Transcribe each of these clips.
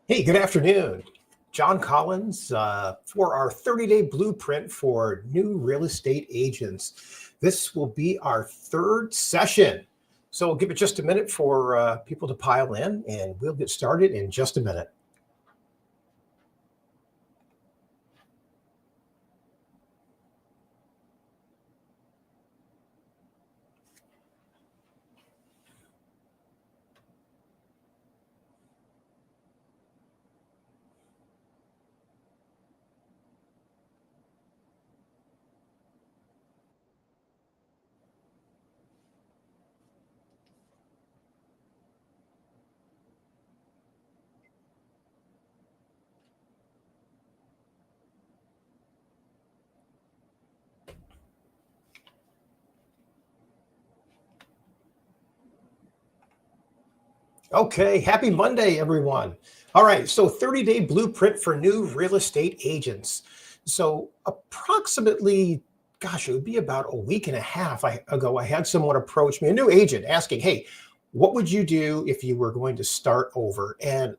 Hey, good afternoon. John Collins for our 30-day blueprint for new real estate agents. This will be our third session. So we'll give it just a minute for people to pile in, and we'll get started in just a minute. Okay, happy Monday, everyone. All right, so 30-day blueprint for new real estate agents. So approximately, gosh, it would be about a week and a half ago, I had someone approach me, a new agent, asking, hey, what would you do if you were going to start over? And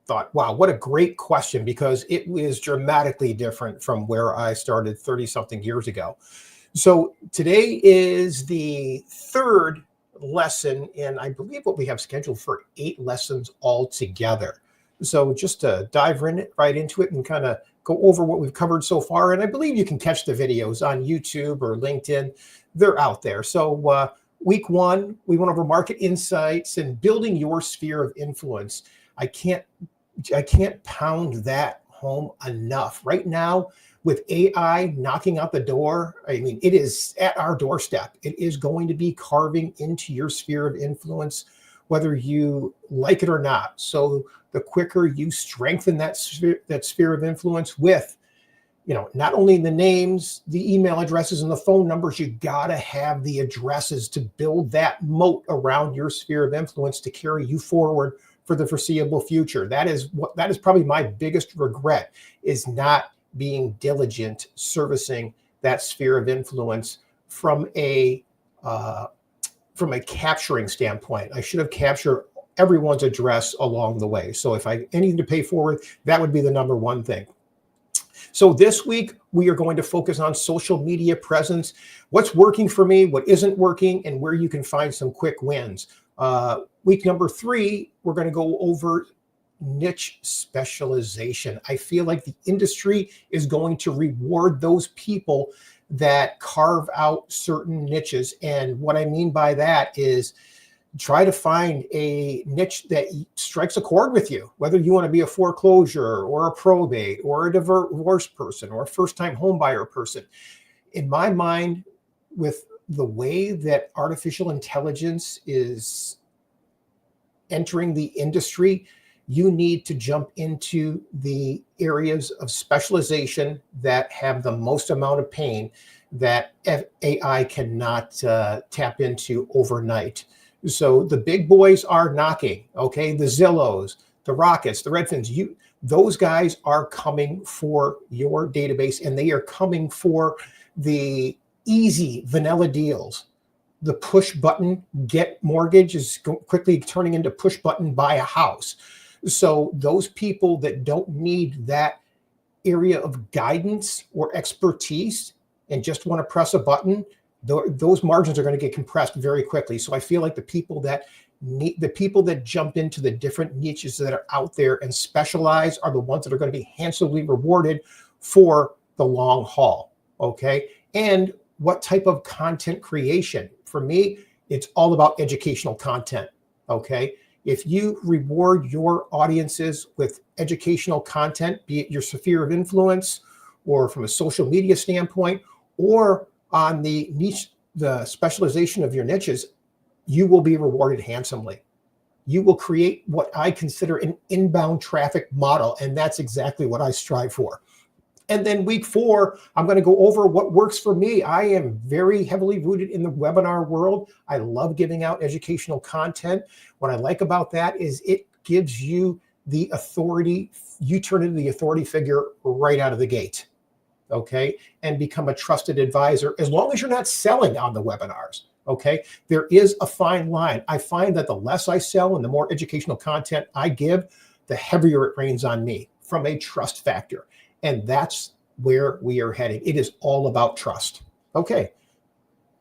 thought, wow, what a great question, because it was dramatically different from where I started 30 something years ago. So today is the third lesson, and I believe what we have scheduled for 8 lessons altogether. So just to dive right into it and kind of go over what we've covered so far. And I believe you can catch the videos on YouTube or LinkedIn. They're out there. So week one, we went over market insights and building your sphere of influence. I can't pound that home enough. Right now, with AI knocking out the door, I mean, it is at our doorstep. It is going to be carving into your sphere of influence, whether you like it or not. So the quicker you strengthen that sphere of influence with, not only the names, the email addresses, and the phone numbers, you got to have the addresses to build that moat around your sphere of influence to carry you forward for the foreseeable future. That is probably my biggest regret, is not being diligent servicing that sphere of influence from a capturing standpoint. I should have captured everyone's address along the way. So if I anything to pay forward, that would be the number one thing. So this week, we are going to focus on social media presence, what's working for me, what isn't working, and where you can find some quick wins. Week number 3, we're going to go over niche specialization. I feel like the industry is going to reward those people that carve out certain niches. And what I mean by that is try to find a niche that strikes a chord with you, whether you want to be a foreclosure or a probate or a divorce person or a first-time home buyer person. In my mind, with the way that artificial intelligence is entering the industry, you need to jump into the areas of specialization that have the most amount of pain that AI cannot tap into overnight. So the big boys are knocking, okay? The Zillows, the Rockets, the Redfins, those guys are coming for your database, and they are coming for the easy vanilla deals. The push button get mortgage is quickly turning into push button buy a house. So those people that don't need that area of guidance or expertise and just want to press a button, those margins are going to get compressed very quickly. So I feel like the people that jump into the different niches that are out there and specialize are the ones that are going to be handsomely rewarded for the long haul. Okay. And what type of content creation? For me, it's all about educational content. Okay. If you reward your audiences with educational content, be it your sphere of influence or from a social media standpoint, or on the niche, the specialization of your niches, you will be rewarded handsomely. You will create what I consider an inbound traffic model, and that's exactly what I strive for. And then week 4, I'm going to go over what works for me. I am very heavily rooted in the webinar world. I love giving out educational content. What I like about that is it gives you the authority. You turn into the authority figure right out of the gate, okay? And become a trusted advisor as long as you're not selling on the webinars, okay? There is a fine line. I find that the less I sell and the more educational content I give, the heavier it rains on me from a trust factor. And that's where we are heading. It is all about trust. Okay.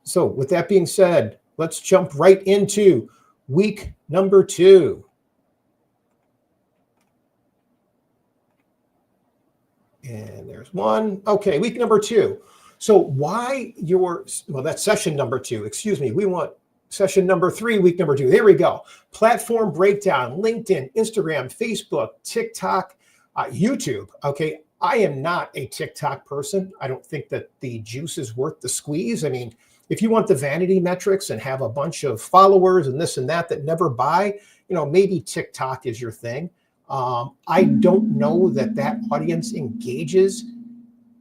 So with that being said, let's jump right into week number 2. And there's one. Okay, week number 2. So that's session number 2. Excuse me. We want session number 3, week number 2. There we go. Platform breakdown, LinkedIn, Instagram, Facebook, TikTok, YouTube. Okay. I am not a TikTok person. I don't think that the juice is worth the squeeze. I mean, if you want the vanity metrics and have a bunch of followers and this and that never buy, maybe TikTok is your thing. I don't know that audience engages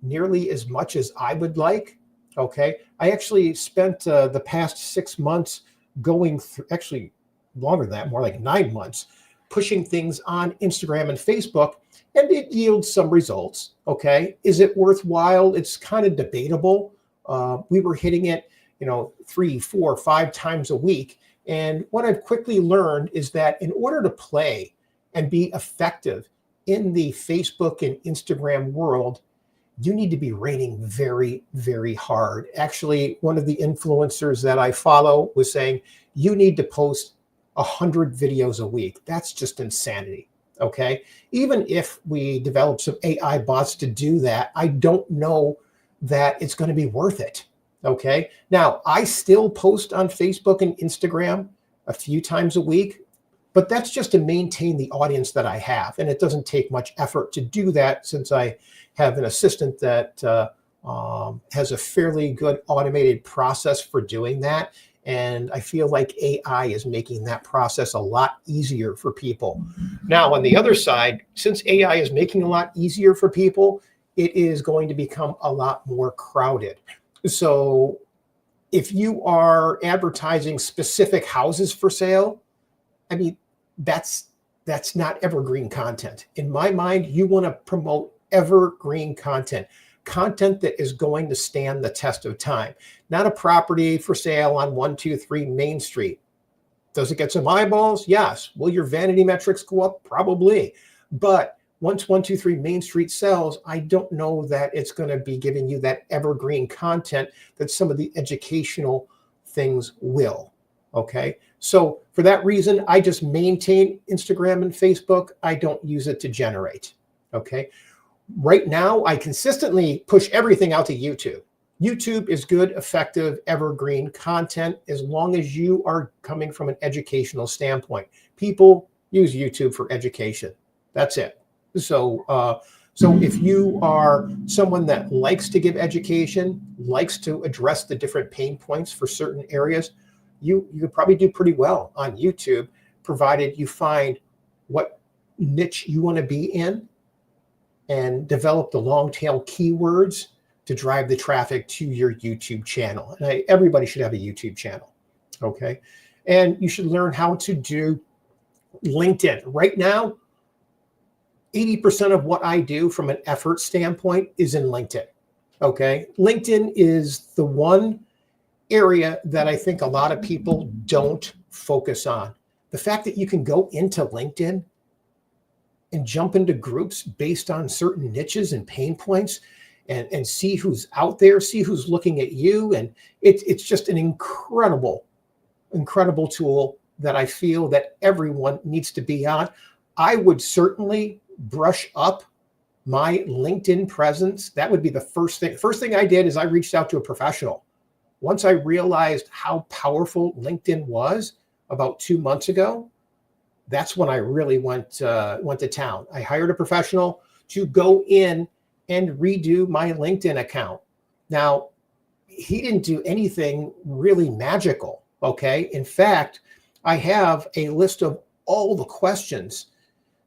nearly as much as I would like. Okay. I actually spent the past 6 months going through, actually longer than that, more like 9 months, pushing things on Instagram and Facebook, and it yields some results. Okay. Is it worthwhile? It's kind of debatable. We were hitting it, 3, 4, 5 times a week. And what I've quickly learned is that in order to play and be effective in the Facebook and Instagram world, you need to be raining very, very hard. Actually, one of the influencers that I follow was saying, you need to post 100 videos a week. That's just insanity. Okay. Even if we develop some AI bots to do that, I don't know that it's going to be worth it. Okay. Now, I still post on Facebook and Instagram a few times a week, but that's just to maintain the audience that I have. And it doesn't take much effort to do that, since I have an assistant that has a fairly good automated process for doing that. And I feel like AI is making that process a lot easier for people. Now, on the other side, since AI is making a lot easier for people, it is going to become a lot more crowded. So if you are advertising specific houses for sale, I mean, that's not evergreen content. In my mind, you want to promote evergreen content that is going to stand the test of time, not a property for sale on 123 Main Street. Does it get some eyeballs? Yes. Will your vanity metrics go up? Probably. But once 123 Main Street sells, I don't know that it's going to be giving you that evergreen content that some of the educational things will. Okay. So for that reason, I just maintain Instagram and Facebook. I don't use it to generate. Okay. Right now, I consistently push everything out to YouTube. YouTube is good, effective, evergreen content as long as you are coming from an educational standpoint. People use YouTube for education. That's it. So if you are someone that likes to give education, likes to address the different pain points for certain areas, you could probably do pretty well on YouTube, provided you find what niche you want to be in and develop the long tail keywords to drive the traffic to your YouTube channel. And everybody should have a YouTube channel. Okay. And you should learn how to do LinkedIn. Right now, 80% of what I do from an effort standpoint is in LinkedIn. Okay. LinkedIn is the one area that I think a lot of people don't focus on. The fact that you can go into LinkedIn and jump into groups based on certain niches and pain points and see who's out there, see who's looking at you. And it's just an incredible tool that I feel that everyone needs to be on. I would certainly brush up my LinkedIn presence. That would be the first thing. First thing I did is I reached out to a professional. Once I realized how powerful LinkedIn was about 2 months ago, that's when I really went to town. I hired a professional to go in and redo my LinkedIn account. Now, he didn't do anything really magical, okay? In fact, I have a list of all the questions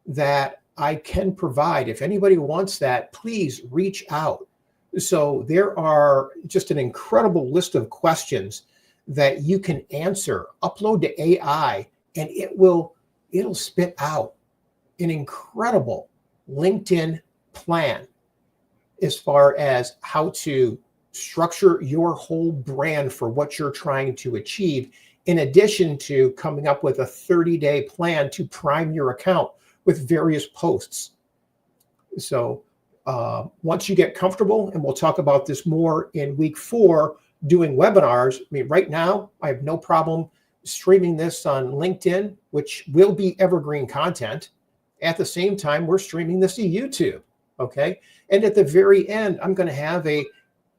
that I can provide. If anybody wants that, please reach out. So there are just an incredible list of questions that you can answer, upload to AI, and it'll spit out an incredible LinkedIn plan as far as how to structure your whole brand for what you're trying to achieve, in addition to coming up with a 30-day plan to prime your account with various posts. So once you get comfortable, and we'll talk about this more in week 4, doing webinars. I mean, right now, I have no problem streaming this on LinkedIn, which will be evergreen content. At the same time, we're streaming this to YouTube, okay? And at the very end, I'm going to have a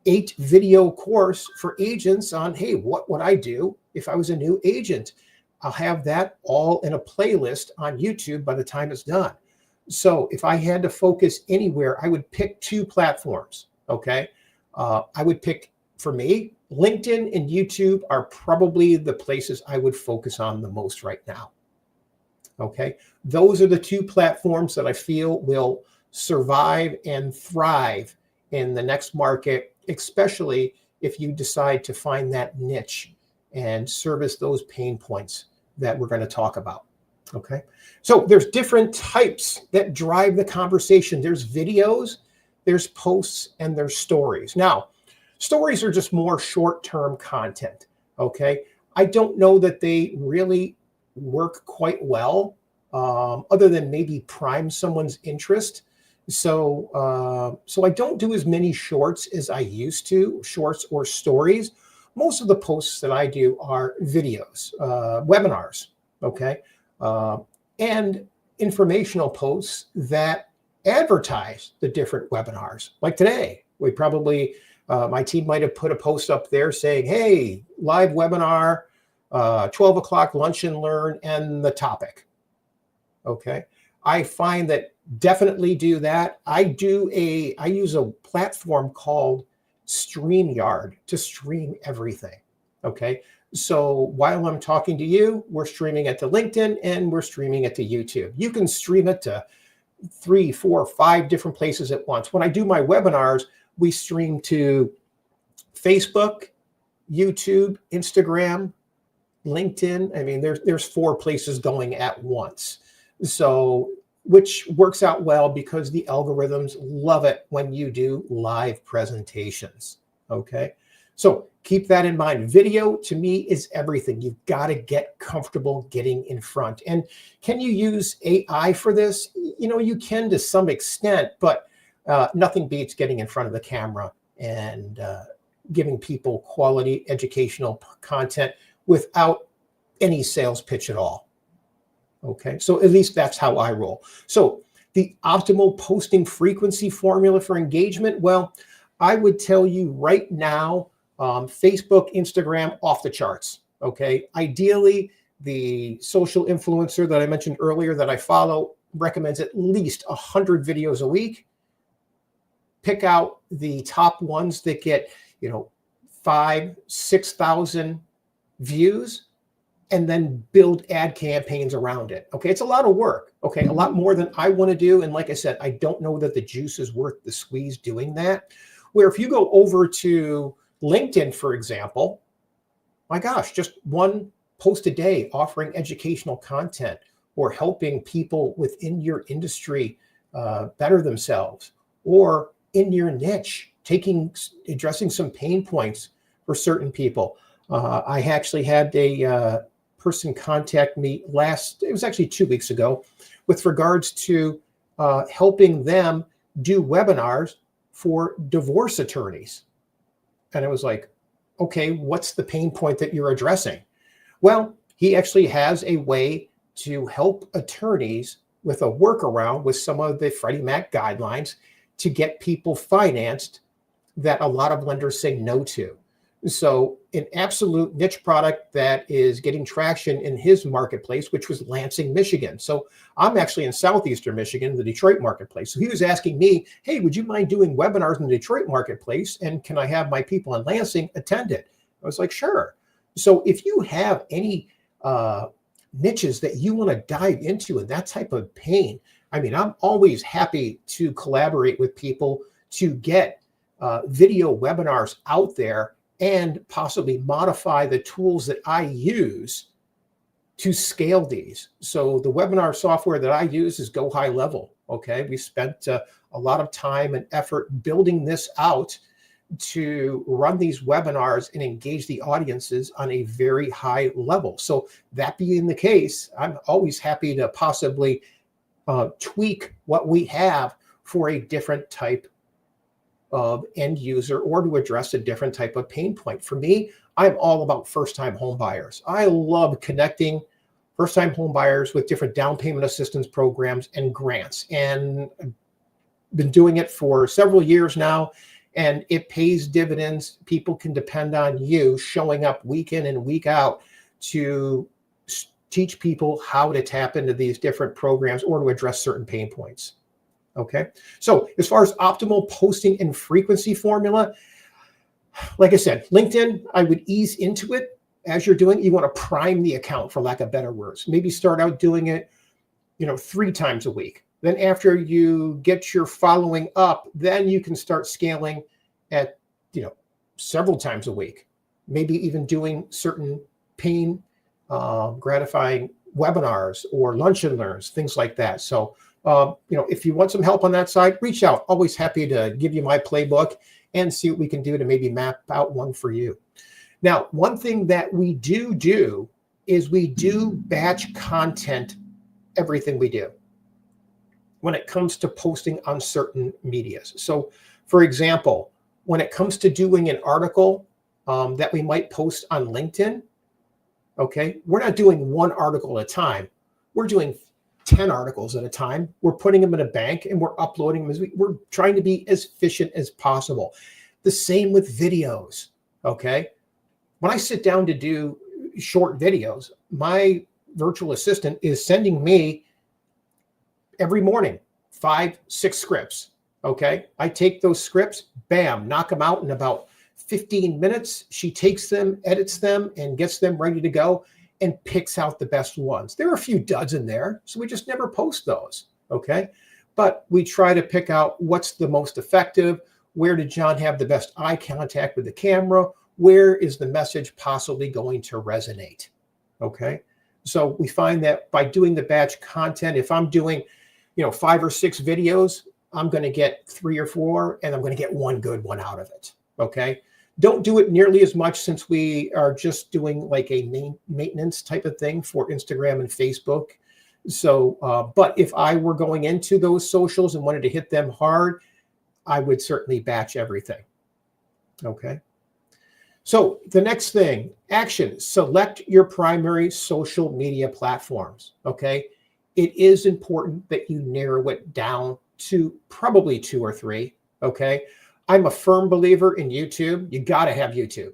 8-video course for agents on, hey, what would I do if I was a new agent? I'll have that all in a playlist on YouTube by the time it's done. So if I had to focus anywhere, I would pick 2 platforms, okay? I would pick, for me, LinkedIn and YouTube are probably the places I would focus on the most right now, okay? Those are the 2 platforms that I feel will survive and thrive in the next market, especially if you decide to find that niche and service those pain points that we're going to talk about. Okay, so there's different types that drive the conversation. There's videos, there's posts, and there's stories. Now, stories are just more short-term content. Okay, I don't know that they really work quite well, other than maybe prime someone's interest. So I don't do as many shorts as I used to, shorts or stories. Most of the posts that I do are videos, webinars, okay, and informational posts that advertise the different webinars. Like today, we probably, my team might have put a post up there saying, hey, live webinar, 12 o'clock lunch and learn, and the topic, okay. I find that definitely do that. I use a platform called StreamYard to stream everything. Okay. So while I'm talking to you, we're streaming it to LinkedIn and we're streaming it to YouTube. You can stream it to 3, 4, 5 different places at once. When I do my webinars, we stream to Facebook, YouTube, Instagram, LinkedIn. I mean, there's 4 places going at once. So, which works out well because the algorithms love it when you do live presentations, okay? So keep that in mind. Video, to me, is everything. You've got to get comfortable getting in front. And can you use AI for this? You know, you can to some extent, but nothing beats getting in front of the camera and giving people quality educational content without any sales pitch at all. Okay, so at least that's how I roll. So the optimal posting frequency formula for engagement, well, I would tell you right now, Facebook, Instagram, off the charts. Okay, ideally, the social influencer that I mentioned earlier that I follow recommends at least 100 videos a week. Pick out the top ones that get, 5,000, 6,000 views, and then build ad campaigns around it. Okay, it's a lot of work. Okay, a lot more than I want to do. And like I said, I don't know that the juice is worth the squeeze doing that. Where if you go over to LinkedIn, for example, my gosh, just one post a day offering educational content or helping people within your industry better themselves, or in your niche, addressing some pain points for certain people. I actually had a person contact me it was actually 2 weeks ago, with regards to helping them do webinars for divorce attorneys. And it was like, okay, what's the pain point that you're addressing? Well, he actually has a way to help attorneys with a workaround with some of the Freddie Mac guidelines to get people financed that a lot of lenders say no to. So an absolute niche product that is getting traction in his marketplace, which was Lansing, Michigan. So I'm actually in Southeastern Michigan, the Detroit marketplace. So he was asking me, hey, would you mind doing webinars in the Detroit marketplace? And can I have my people in Lansing attend it? I was like, sure. So if you have any niches that you want to dive into in that type of pain, I mean, I'm always happy to collaborate with people to get video webinars out there and possibly modify the tools that I use to scale these. So the webinar software that I use is Go High Level. Okay, we spent a lot of time and effort building this out to run these webinars and engage the audiences on a very high level. So that being the case, I'm always happy to possibly tweak what we have for a different type of end user or to address a different type of pain point. For me, I'm all about first-time home buyers. I love connecting first-time home buyers with different down payment assistance programs and grants. And I've been doing it for several years now, and it pays dividends. People can depend on you showing up week in and week out to teach people how to tap into these different programs or to address certain pain points. Okay. So as far as optimal posting and frequency formula, like I said, LinkedIn, I would ease into it as you're doing. You want to prime the account, for lack of better words. Maybe start out doing it, 3 times a week. Then after you get your following up, then you can start scaling at, several times a week. Maybe even doing certain pain gratifying webinars or lunch and learns, things like that. So, if you want some help on that side, reach out. Always happy to give you my playbook and see what we can do to maybe map out one for you. Now, one thing that we do is we do batch content, everything we do, when it comes to posting on certain medias. So, for example, when it comes to doing an article that we might post on LinkedIn, okay, we're not doing one article at a time. We're doing 10 articles at a time. We're putting them in a bank and we're uploading them. We're trying to be as efficient as possible. The same with videos, okay? When I sit down to do short videos, my virtual assistant is sending me every morning 5, 6 scripts, okay? I take those scripts, bam, knock them out in about 15 minutes. She takes them, edits them, and gets them ready to go and picks out the best ones. There are a few duds in there, so we just never post those, okay? But we try to pick out what's the most effective. Where did John have the best eye contact with the camera? Where is the message possibly going to resonate, okay? So we find that by doing the batch content, if I'm doing, 5 or 6 videos, I'm going to get 3 or 4, and I'm going to get one good one out of it, okay? Don't do it nearly as much since we are just doing like a maintenance type of thing for Instagram and Facebook. So, but if I were going into those socials and wanted to hit them hard, I would certainly batch everything. Okay. So the next thing, action, select your primary social media platforms. Okay. It is important that you narrow it down to probably 2 or 3. Okay. I'm a firm believer in YouTube. You got to have YouTube.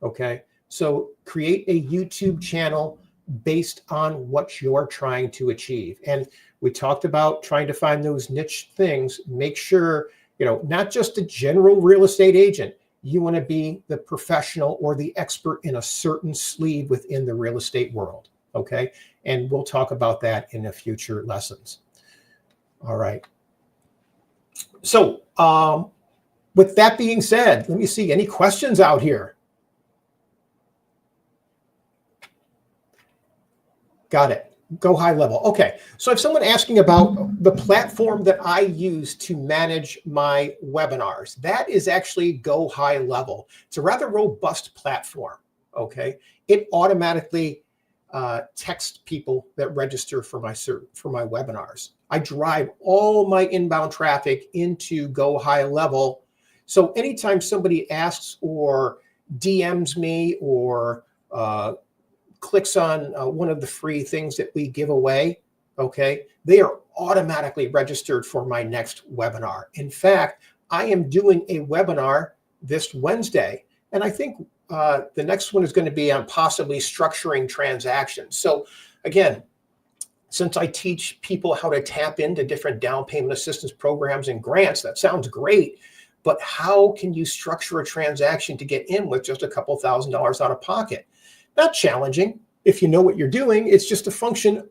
Okay. So create a YouTube channel based on what you're trying to achieve. And we talked about trying to find those niche things. Make sure, not just a general real estate agent. You want to be the professional or the expert in a certain sleeve within the real estate world. Okay. And we'll talk about that in a future lessons. All right. So, with that being said, let me see, any questions out here? Got it. Go high level. Okay. So if someone asking about the platform that I use to manage my webinars, that is actually Go High Level. It's a rather robust platform. Okay. It automatically texts people that register for my webinars. I drive all my inbound traffic into Go High Level. So anytime somebody asks or DMs me or clicks on one of the free things that we give away, okay, they are automatically registered for my next webinar. In fact, I am doing a webinar this Wednesday, and I think the next one is going to be on possibly structuring transactions. So again, since I teach people how to tap into different down payment assistance programs and grants, that sounds great. But how can you structure a transaction to get in with just a couple $1,000s out of pocket? Not challenging. If you know what you're doing, it's just a function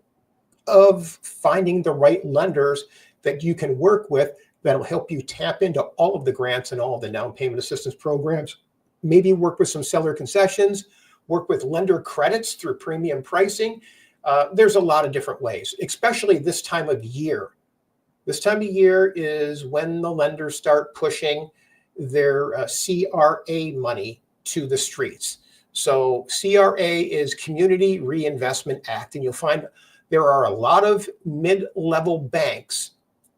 of finding the right lenders that you can work with that'll help you tap into all of the grants and all of the down payment assistance programs. Maybe work with some seller concessions, work with lender credits through premium pricing. There's a lot of different ways, especially this time of year. This time of year is when the lenders start pushing their CRA money to the streets. So CRA is Community Reinvestment Act, and you'll find There are a lot of mid-level banks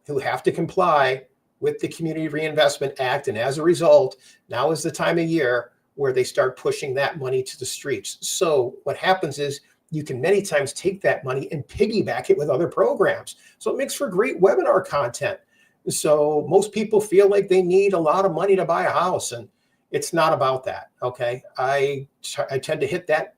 who have to comply with the Community Reinvestment Act. And as a result, now is the time of year where they start pushing that money to the streets. So what happens is you can many times take that money and piggyback it with other programs. So it makes for great webinar content. So most people feel like they need a lot of money to buy a house, and it's not about that. Okay. I tend to hit that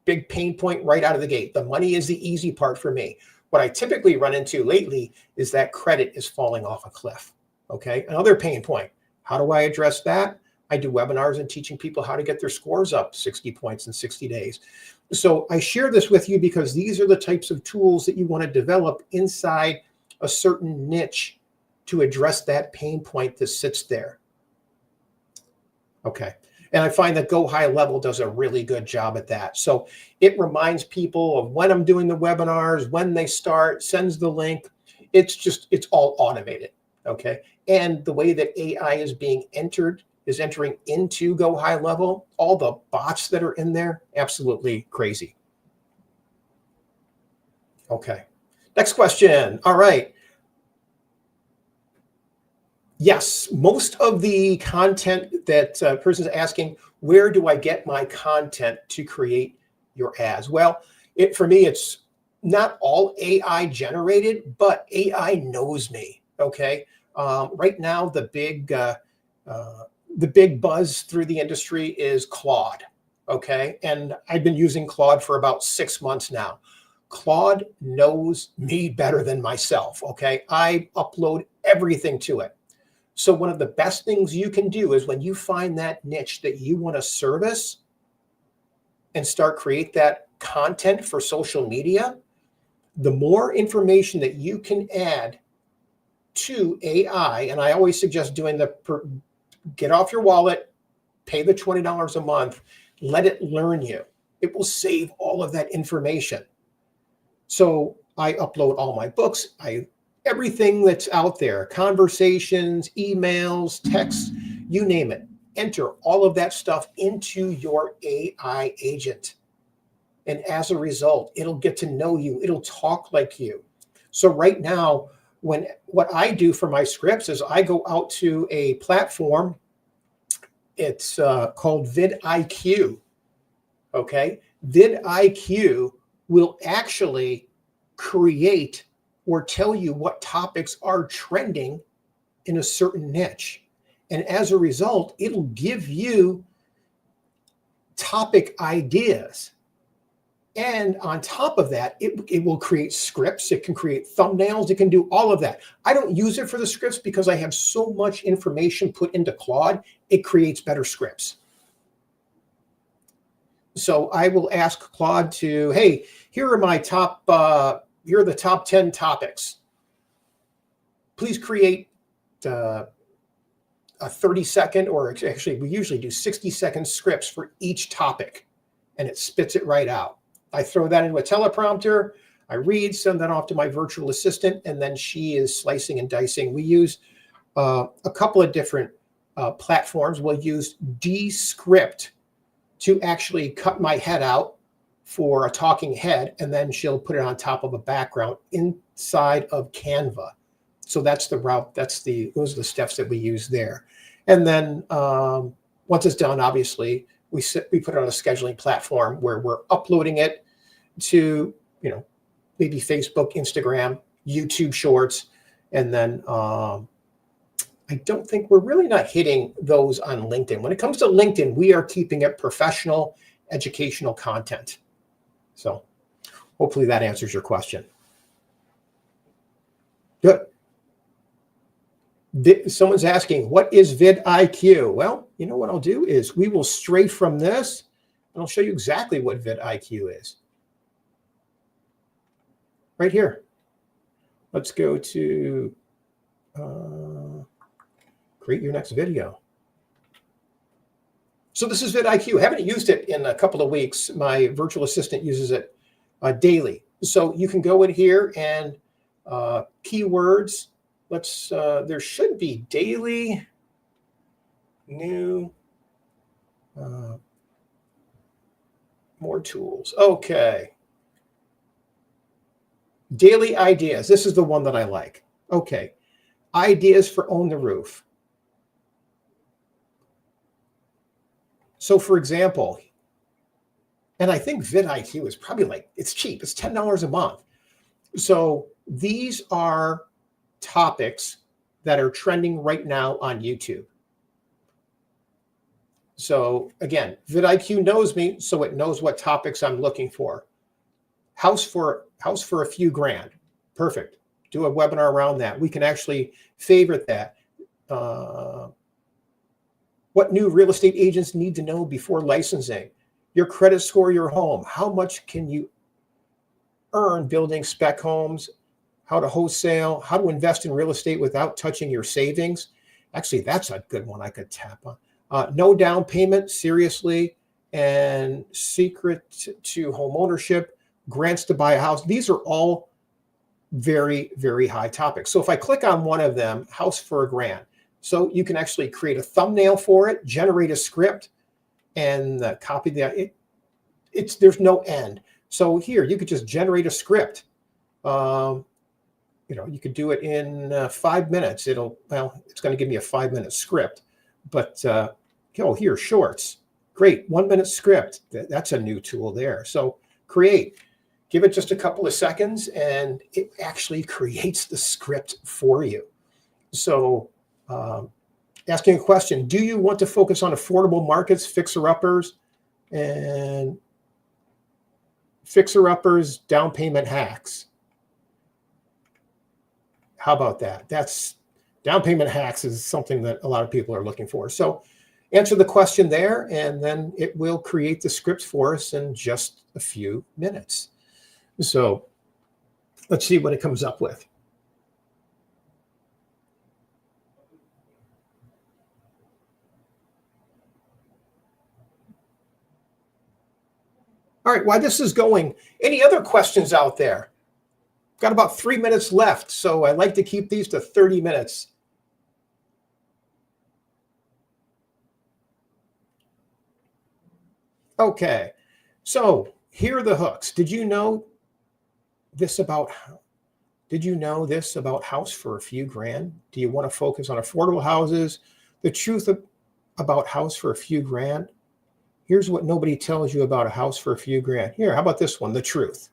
big pain point right out of the gate. The money is the easy part for me. What I typically run into lately is that credit is falling off a cliff. Okay. Another pain point. How do I address that? I do webinars and teaching people how to get their scores up 60 points in 60 days. So I share this with you because these are the types of tools that you want to develop inside a certain niche to address that pain point that sits there. Okay. And I find that Go High Level does a really good job at that. So it reminds people of when I'm doing the webinars, when they start, sends the link. It's all automated. Okay. And the way that AI is entering into Go High Level, all the bots that are in there, absolutely crazy. Okay. Next question. All right. Yes, most of the content that a person's asking, where do I get my content to create your ads? Well, for me, it's not all AI generated, but AI knows me. Okay. Right now, the big buzz through the industry is Claude. Okay. And I've been using Claude for about 6 months now. Claude knows me better than myself. Okay. I upload everything to it. So one of the best things you can do is when you find that niche that you want to service and start create that content for social media, the more information that you can add to AI, and I always suggest doing get off your wallet, pay the $20 a month, let it learn you. It will save all of that information. So I upload all my books, everything that's out there, conversations, emails, texts, you name it. Enter all of that stuff into your AI agent. And as a result, it'll get to know you. It'll talk like you. So right now, what I do for my scripts is I go out to a platform. It's called vidIQ. Okay. vidIQ will actually create or tell you what topics are trending in a certain niche. And as a result, it'll give you topic ideas. And on top of that, it will create scripts. It can create thumbnails. It can do all of that. I don't use it for the scripts because I have so much information put into Claude. It creates better scripts. So I will ask Claude to, hey, here are my here are the top 10 topics. Please create a 30-second, or actually we usually do 60-second scripts for each topic, and it spits it right out. I throw that into a teleprompter, I read, send that off to my virtual assistant, and then she is slicing and dicing. We use a couple of different platforms. We'll use Descript to actually cut my head out for a talking head, and then she'll put it on top of a background inside of Canva. So that's the route. Those are the steps that we use there. And then once it's done, obviously we put it on a scheduling platform where we're uploading it to, maybe Facebook, Instagram, YouTube Shorts, and then I don't think we're really not hitting those on LinkedIn. When it comes to LinkedIn, we are keeping it professional, educational content. So hopefully that answers your question. Good. Someone's asking, what is vidIQ? Well, you know what I'll do is we will stray from this and I'll show you exactly what vidIQ is. Right here. Let's go to create your next video. So this is vidIQ. I haven't used it in a couple of weeks. My virtual assistant uses it daily. So you can go in here and keywords. There should be daily new more tools. Okay. Daily ideas. This is the one that I like. Okay. Ideas for Own the Roof. So for example, and I think vidIQ is probably like, it's cheap. It's $10 a month. So these are topics that are trending right now on YouTube. So again, vidIQ knows me, so it knows what topics I'm looking for. House for a few grand. Perfect. Do a webinar around that. We can actually favorite that. What new real estate agents need to know before licensing? Your credit score, your home. How much can you earn building spec homes? How to wholesale? How to invest in real estate without touching your savings? Actually, that's a good one I could tap on. No down payment, seriously, and secret to home ownership, grants to buy a house. These are all very, very high topics. So if I click on one of them, house for a grand, so you can actually create a thumbnail for it, generate a script, and copy that. There's no end. So here you could just generate a script. You could do it in 5 minutes. It's going to give me a 5-minute script, but here, shorts, great, 1-minute script. That's a new tool there. So create, give it just a couple of seconds, and it actually creates the script for you. So asking a question, do you want to focus on affordable markets, fixer-uppers, and fixer-uppers, down payment hacks? How about that? That's down payment hacks is something that a lot of people are looking for. So answer the question there, and then it will create the script for us in just a few minutes. So let's see what it comes up with. All right, while this is going, any other questions out there? Got about 3 minutes left, so I like to keep these to 30 minutes. Okay, so here are the hooks. Did you know this about house for a few grand? Do you want to focus on affordable houses? The truth about house for a few grand? Here's what nobody tells you about a house for a few grand. Here, how about this one? The truth.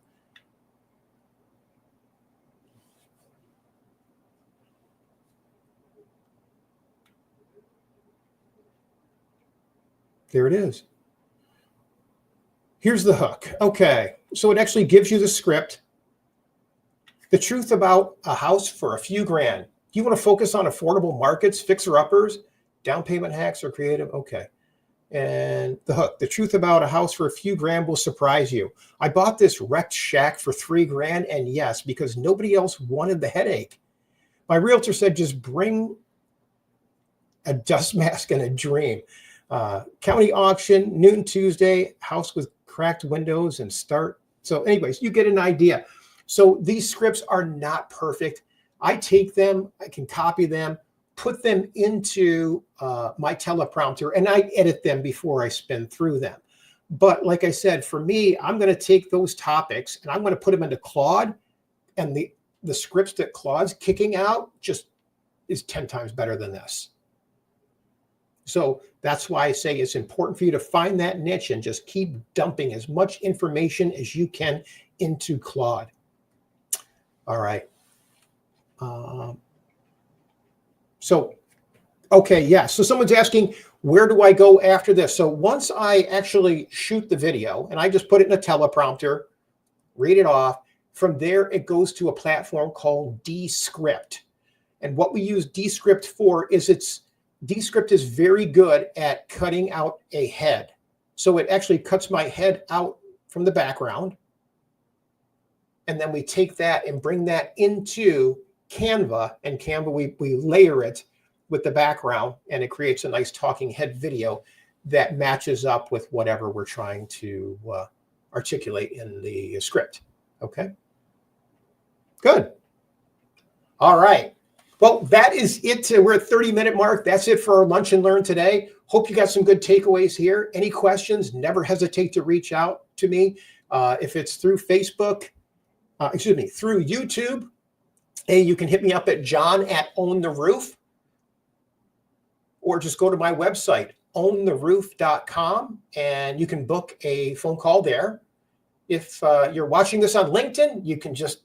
There it is. Here's the hook. Okay, so it actually gives you the script. The truth about a house for a few grand. Do you want to focus on affordable markets, fixer-uppers, down payment hacks, or creative? Okay. And the hook. The truth about a house for a few grand will surprise you. I bought this wrecked shack for $3 grand, and yes, because nobody else wanted the headache. My realtor said, just bring a dust mask and a dream. County auction, noon Tuesday, house with cracked windows and start. So anyways, you get an idea. So these scripts are not perfect. I take them, I can copy them, put them into my teleprompter, and I edit them before I spin through them. But like I said, for me, I'm going to take those topics and I'm going to put them into Claude, and the scripts that Claude's kicking out just is 10 times better than this. So that's why I say it's important for you to find that niche and just keep dumping as much information as you can into Claude. All right. Yeah. So someone's asking, where do I go after this? So once I actually shoot the video and I just put it in a teleprompter, read it off, from there it goes to a platform called Descript. And what we use Descript for is Descript is very good at cutting out a head. So it actually cuts my head out from the background. And then we take that and bring that into Canva, and Canva, we layer it with the background, and it creates a nice talking head video that matches up with whatever we're trying to articulate in the script. Okay, good. All right. Well, that is it. We're at 30-minute mark. That's it for our Lunch and Learn today. Hope you got some good takeaways here. Any questions, never hesitate to reach out to me. If it's through Facebook, through YouTube. Hey, you can hit me up at john@owntheroof, or just go to my website, owntheroof.com, and you can book a phone call there. If you're watching this on LinkedIn, you can just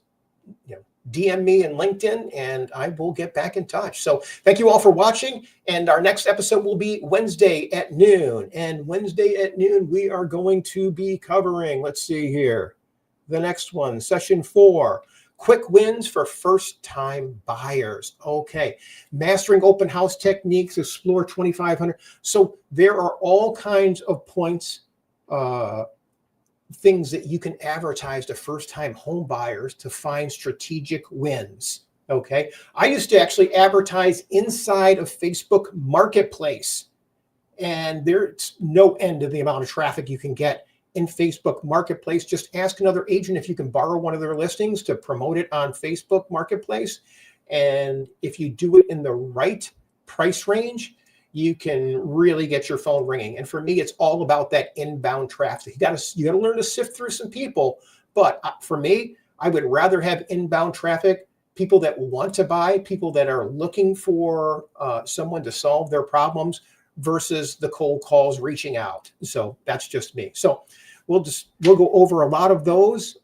DM me in LinkedIn and I will get back in touch. So thank you all for watching. And our next episode will be Wednesday at noon. And Wednesday at noon, we are going to be covering, let's see here, the next one, session 4, quick wins for first-time buyers. Okay, mastering open house techniques, explore 2,500. So there are all kinds of points, things that you can advertise to first-time home buyers to find strategic wins. Okay, I used to actually advertise inside of Facebook Marketplace, and there's no end to the amount of traffic you can get in Facebook Marketplace. Just ask another agent if you can borrow one of their listings to promote it on Facebook Marketplace. And if you do it in the right price range, you can really get your phone ringing. And for me, it's all about that inbound traffic. You got to learn to sift through some people. But for me, I would rather have inbound traffic, people that want to buy, people that are looking for someone to solve their problems, versus the cold calls reaching out. So that's just me. So we'll go over a lot of those,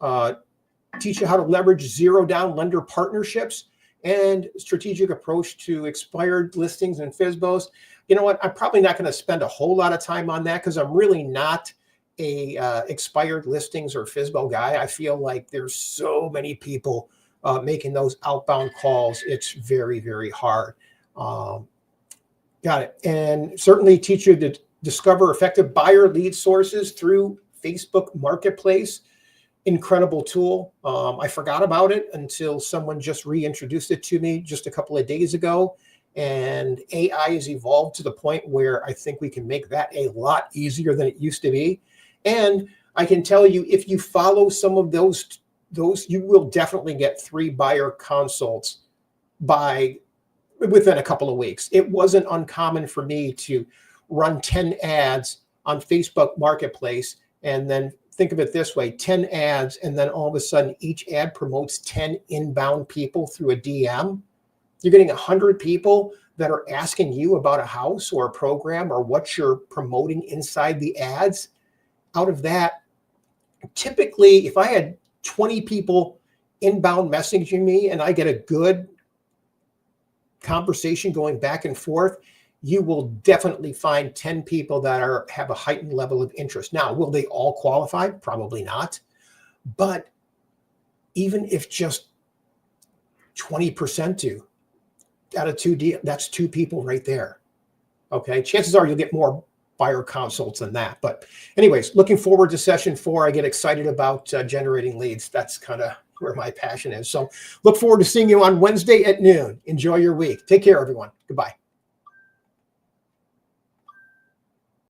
teach you how to leverage zero down lender partnerships and strategic approach to expired listings and FSBOs. You know what? I'm probably not going to spend a whole lot of time on that because I'm really not a expired listings or FSBO guy. I feel like there's so many people making those outbound calls. It's very, very hard. Got it. And certainly teach you to discover effective buyer lead sources through Facebook Marketplace. Incredible tool. I forgot about it until someone just reintroduced it to me just a couple of days ago. And AI has evolved to the point where I think we can make that a lot easier than it used to be. And I can tell you, if you follow some of those, you will definitely get 3 buyer consults within a couple of weeks. It wasn't uncommon for me to run 10 ads on Facebook Marketplace, and then think of it this way, 10 ads, and then all of a sudden each ad promotes 10 inbound people through a DM. You're getting 100 people that are asking you about a house or a program or what you're promoting inside the ads. Out of that, typically, if I had 20 people inbound messaging me and I get a good conversation going back and forth, you will definitely find 10 people that have a heightened level of interest. Now, will they all qualify? Probably not. But even if just 20% do, out of 2 that's 2 people right there. Okay, chances are you'll get more buyer consults than that. But anyways, looking forward to session 4. I get excited about generating leads. That's kind of where my passion is. So look forward to seeing you on Wednesday at noon. Enjoy your week. Take care, everyone. Goodbye.